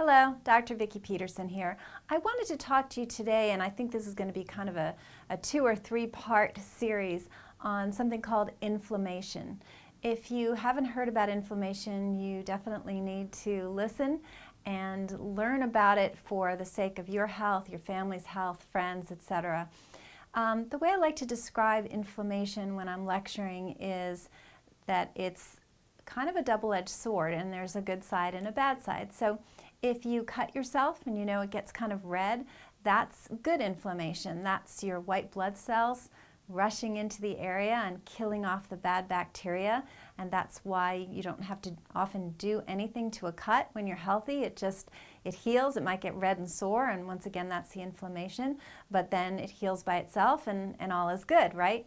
Hello, Dr. Vicki Peterson here. I wanted to talk to you today, and I think this is going to be kind of a 2 or 3 part series on something called inflammation. If you haven't heard about inflammation, you definitely need to listen and learn about it for the sake of your health, your family's health, friends, etc. The way I like to describe inflammation when I'm lecturing is that it's kind of a double-edged sword, and there's a good side and a bad side. So if you cut yourself and you know it gets kind of red, that's good inflammation. That's your white blood cells rushing into the area and killing off the bad bacteria, and that's why you don't have to often do anything to a cut when you're healthy. It heals. It might get red and sore, and once again that's the inflammation, but then it heals by itself and all is good, right?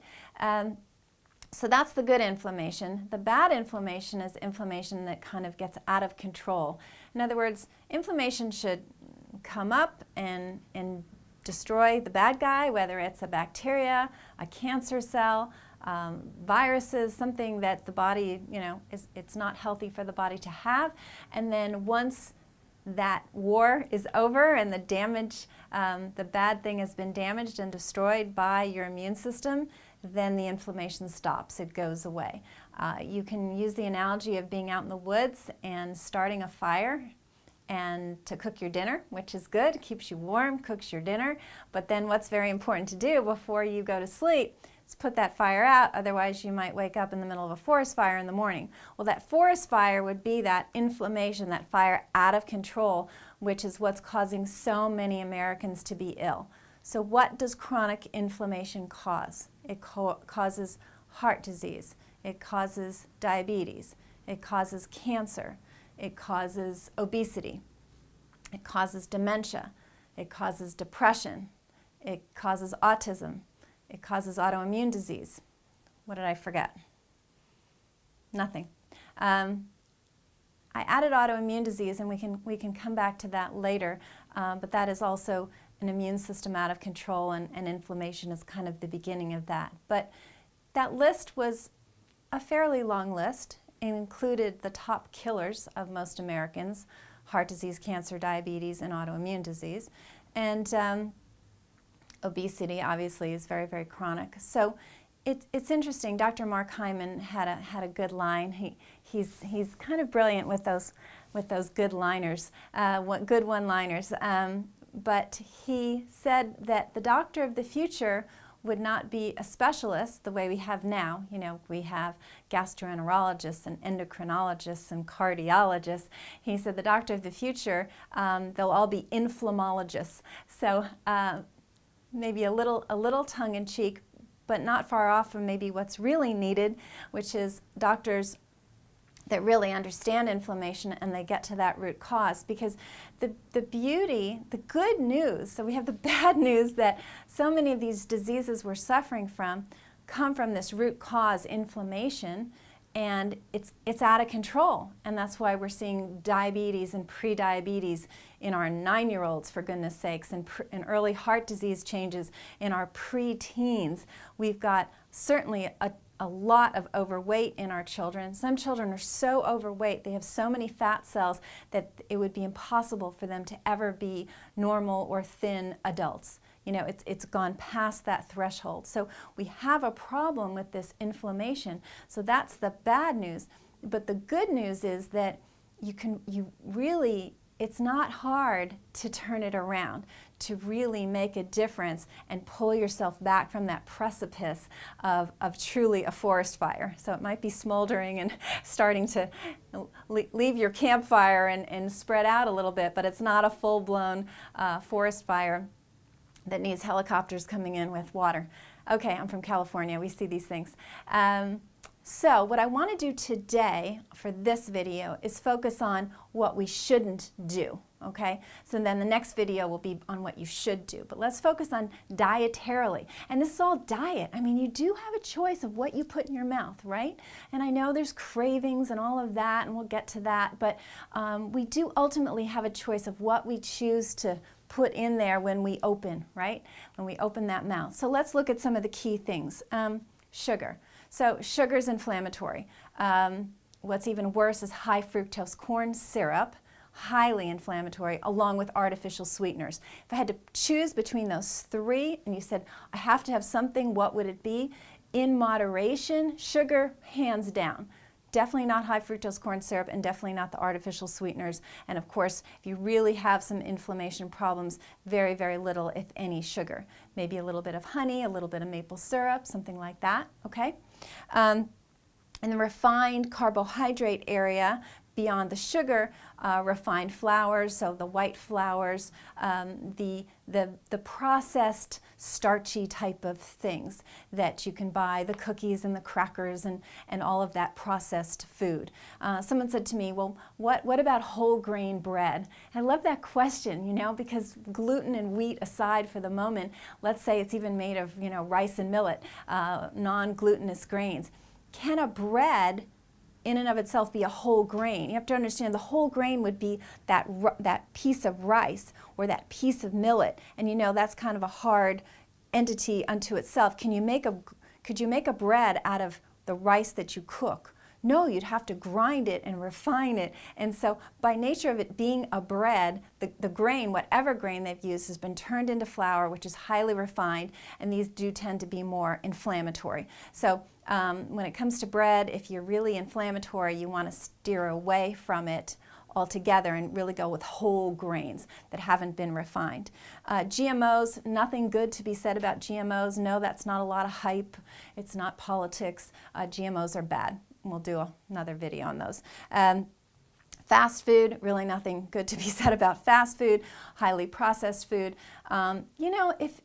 So that's the good inflammation. The bad inflammation is inflammation that kind of gets out of control. In other words, inflammation should come up and destroy the bad guy, whether it's a bacteria, a cancer cell, viruses, something that the body, it's not healthy for the body to have. And then once that war is over and the damage, the bad thing has been damaged and destroyed by your immune system, then the inflammation stops. It goes away. You can use the analogy of being out in the woods and starting a fire and to cook your dinner, which is good, keeps you warm, cooks your dinner, but then what's very important to do before you go to sleep is put that fire out, otherwise you might wake up in the middle of a forest fire in the morning. Well, that forest fire would be that inflammation, that fire out of control, which is what's causing so many Americans to be ill. So what does chronic inflammation cause? It causes heart disease, it causes diabetes, it causes cancer, it causes obesity, it causes dementia, it causes depression, it causes autism, it causes autoimmune disease. What did I forget? Nothing. I added autoimmune disease, and we can come back to that later, but that is also an immune system out of control, and inflammation is kind of the beginning of that. But that list was a fairly long list. It included the top killers of most Americans: heart disease, cancer, diabetes, and autoimmune disease. And obesity obviously is very, very chronic. So it's interesting. Dr. Mark Hyman had a good line. He's kind of brilliant with those good liners, good one-liners. But he said that the doctor of the future would not be a specialist the way we have now. We have gastroenterologists and endocrinologists and cardiologists. He said the doctor of the future, they'll all be inflammologists. So maybe a little tongue-in-cheek, but not far off from maybe what's really needed, which is doctors that really understand inflammation and they get to that root cause. Because the beauty, the good news, so we have the bad news that so many of these diseases we're suffering from come from this root cause, inflammation, and it's out of control. And that's why we're seeing diabetes and pre-diabetes in our 9-year-olds, for goodness sakes, and early heart disease changes in our pre-teens. We've got certainly a lot of overweight in our children. Some children are so overweight, they have so many fat cells that it would be impossible for them to ever be normal or thin adults. It's gone past that threshold. So we have a problem with this inflammation. So that's the bad news. But the good news is that it's not hard to turn it around, to really make a difference and pull yourself back from that precipice of truly a forest fire. So it might be smoldering and starting to leave your campfire and spread out a little bit, but it's not a full-blown forest fire that needs helicopters coming in with water. Okay, I'm from California. We see these things. So what I want to do today for this video is focus on what we shouldn't do, okay? So then the next video will be on what you should do. But let's focus on dietarily. And this is all diet. I mean, you do have a choice of what you put in your mouth, right? And I know there's cravings and all of that, and we'll get to that, but we do ultimately have a choice of what we choose to put in there when we open, right? When we open that mouth. So let's look at some of the key things. Sugar. So sugar's inflammatory. What's even worse is high fructose corn syrup. highly inflammatory, along with artificial sweeteners. If I had to choose between those three, and you said, I have to have something, what would it be? In moderation, sugar, hands down. Definitely not high fructose corn syrup, and definitely not the artificial sweeteners. And of course, if you really have some inflammation problems, very, very little, if any, sugar. Maybe a little bit of honey, a little bit of maple syrup, something like that, okay? In the refined carbohydrate area, beyond the sugar, refined flours, so the white flours, the processed starchy type of things that you can buy, the cookies and the crackers and all of that processed food. Someone said to me, well, what about whole grain bread? I love that question, you know, because gluten and wheat aside for the moment, let's say it's even made of, you know, rice and millet, non-glutinous grains. Can a bread in and of itself be a whole grain? You have to understand the whole grain would be that piece of rice or that piece of millet, and you know that's kind of a hard entity unto itself. Could you make a bread out of the rice that you cook? No, you'd have to grind it and refine it. And so by nature of it being a bread, the grain, whatever grain they've used, has been turned into flour, which is highly refined, and these do tend to be more inflammatory. So when it comes to bread, if you're really inflammatory, you want to steer away from it altogether and really go with whole grains that haven't been refined. GMOs, nothing good to be said about GMOs. No, that's not a lot of hype. It's not politics. GMOs are bad. We'll do another video on those. Fast food, really nothing good to be said about fast food. Highly processed food. You know, if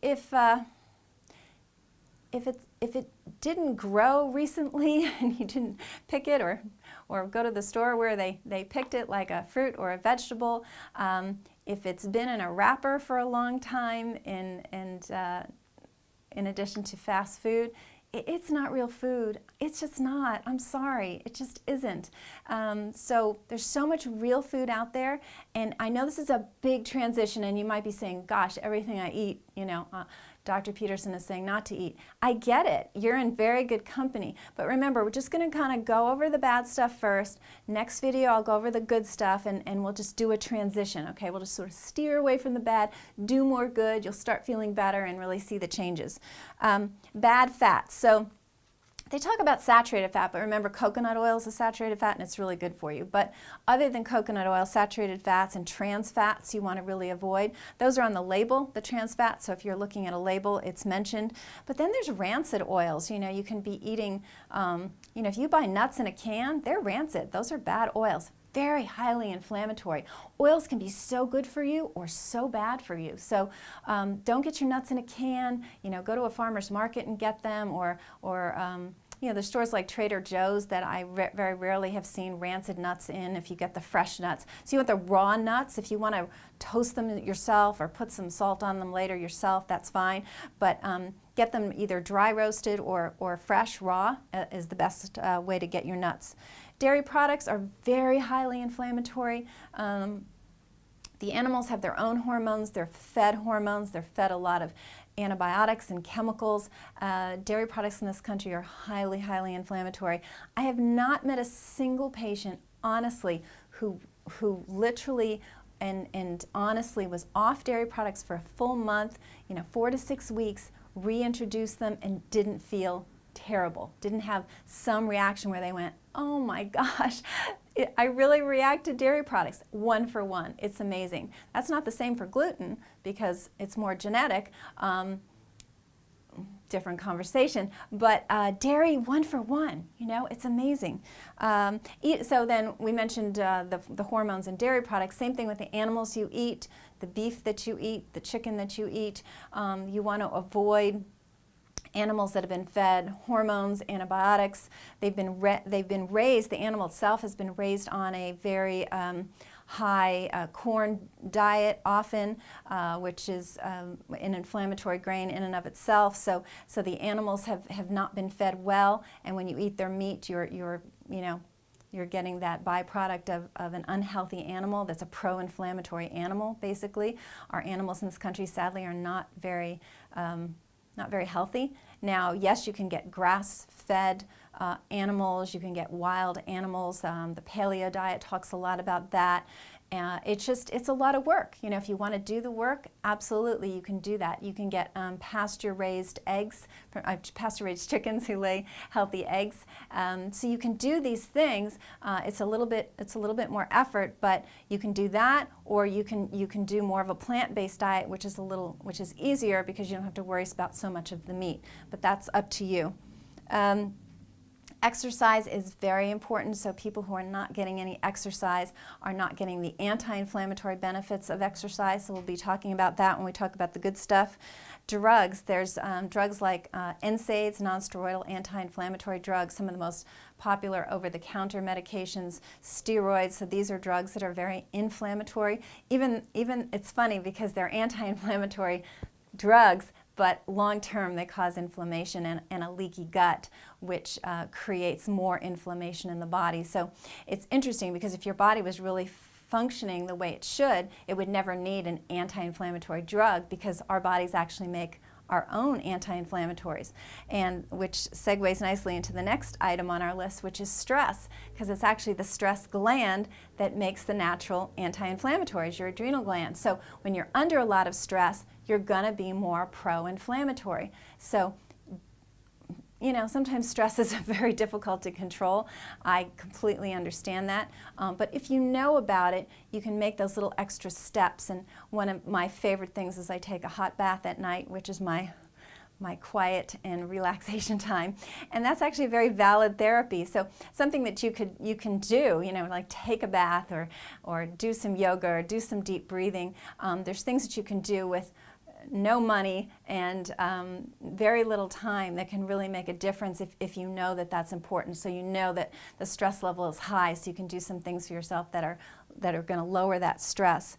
it didn't grow recently and you didn't pick it or go to the store where they picked it like a fruit or a vegetable, if it's been in a wrapper for a long time in addition to fast food, it's not real food. It's just not. I'm sorry. It just isn't. So there's so much real food out there, and I know this is a big transition, and you might be saying, gosh, everything I eat, you know, Dr. Peterson is saying not to eat. I get it. You're in very good company. But remember, we're just going to kind of go over the bad stuff first. Next video, I'll go over the good stuff, and we'll just do a transition, okay? We'll just sort of steer away from the bad, do more good. You'll start feeling better and really see the changes. Bad fats. So they talk about saturated fat, but remember, coconut oil is a saturated fat, and it's really good for you. But other than coconut oil, saturated fats and trans fats you want to really avoid. Those are on the label, the trans fats, so if you're looking at a label, it's mentioned. But then there's rancid oils. You know, you can be eating, you know, if you buy nuts in a can, they're rancid. Those are bad oils. Very highly inflammatory. Oils can be so good for you or so bad for you. So don't get your nuts in a can. You know, go to a farmer's market and get them, or you know, there's stores like Trader Joe's that I very rarely have seen rancid nuts in if you get the fresh nuts. So you want the raw nuts. If you want to toast them yourself or put some salt on them later yourself, that's fine. But get them either dry roasted or fresh, raw is the best way to get your nuts. Dairy products are very highly inflammatory. The animals have their own hormones. They're fed hormones. They're fed a lot of antibiotics and chemicals. Dairy products in this country are highly, highly inflammatory. I have not met a single patient, honestly, who literally and honestly was off dairy products for a full month, you know, 4 to 6 weeks, reintroduced them and didn't feel terrible, didn't have some reaction where they went, oh my gosh, I really react to dairy products. 1 for 1. It's amazing. That's not the same for gluten because it's more genetic. Different conversation, but dairy 1 for 1, you know, it's amazing. So then we mentioned the hormones in dairy products. Same thing with the animals you eat, the beef that you eat, the chicken that you eat. You want to avoid animals that have been fed hormones, antibiotics. They've been raised, the animal itself has been raised on a very high corn diet often, which is an inflammatory grain in and of itself. So the animals have not been fed well, and when you eat their meat, you're getting that byproduct of an unhealthy animal that's a pro-inflammatory animal, basically. Our animals in this country, sadly, are not very healthy. Now, yes, you can get grass-fed animals, you can get wild animals. The paleo diet talks a lot about that. It's a lot of work. You know, if you want to do the work, absolutely you can do that. You can get pasture-raised eggs, from pasture-raised chickens who lay healthy eggs. So you can do these things. It's a little bit more effort, but you can do that, or you can do more of a plant-based diet, which is easier because you don't have to worry about so much of the meat. But that's up to you. Exercise is very important, so people who are not getting any exercise are not getting the anti-inflammatory benefits of exercise, so we'll be talking about that when we talk about the good stuff. Drugs, there's drugs like NSAIDs, non-steroidal anti-inflammatory drugs, some of the most popular over-the-counter medications, steroids, so these are drugs that are very inflammatory. Even it's funny because they're anti-inflammatory drugs, but long-term they cause inflammation and a leaky gut, which creates more inflammation in the body. So it's interesting because if your body was really functioning the way it should, it would never need an anti-inflammatory drug because our bodies actually make our own anti-inflammatories, and which segues nicely into the next item on our list, which is stress, because it's actually the stress gland that makes the natural anti-inflammatories, your adrenal gland. So when you're under a lot of stress, you're going to be more pro-inflammatory. So, you know, sometimes stress is very difficult to control. I completely understand that. But if you know about it, you can make those little extra steps. And one of my favorite things is I take a hot bath at night, which is my quiet and relaxation time. And that's actually a very valid therapy. So something that you can do, you know, like take a bath or do some yoga or do some deep breathing. There's things that you can do with no money and very little time that can really make a difference if you know that that's important. So you know that the stress level is high, so you can do some things for yourself that are going to lower that stress.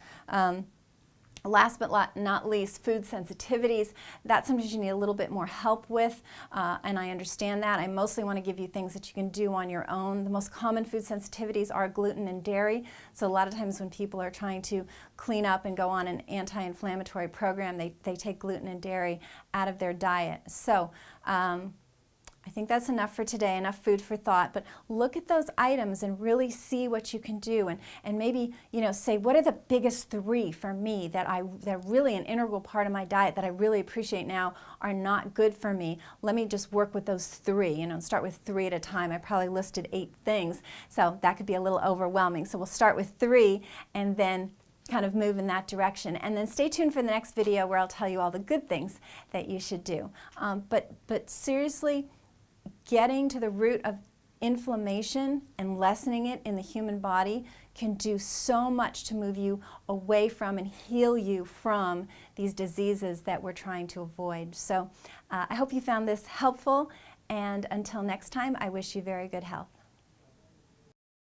Last but not least, food sensitivities. That sometimes you need a little bit more help with, and I understand that. I mostly want to give you things that you can do on your own. The most common food sensitivities are gluten and dairy. So a lot of times when people are trying to clean up and go on an anti-inflammatory program, they take gluten and dairy out of their diet. So I think that's enough for today, enough food for thought, but look at those items and really see what you can do, and maybe, you know, say, what are the biggest three for me that are really an integral part of my diet that I really appreciate now are not good for me? Let me just work with those three, you know, start with 3 at a time. I probably listed 8 things, so that could be a little overwhelming. So we'll start with 3 and then kind of move in that direction. And then stay tuned for the next video where I'll tell you all the good things that you should do. But seriously, getting to the root of inflammation and lessening it in the human body can do so much to move you away from and heal you from these diseases that we're trying to avoid. So I hope you found this helpful, and until next time, I wish you very good health.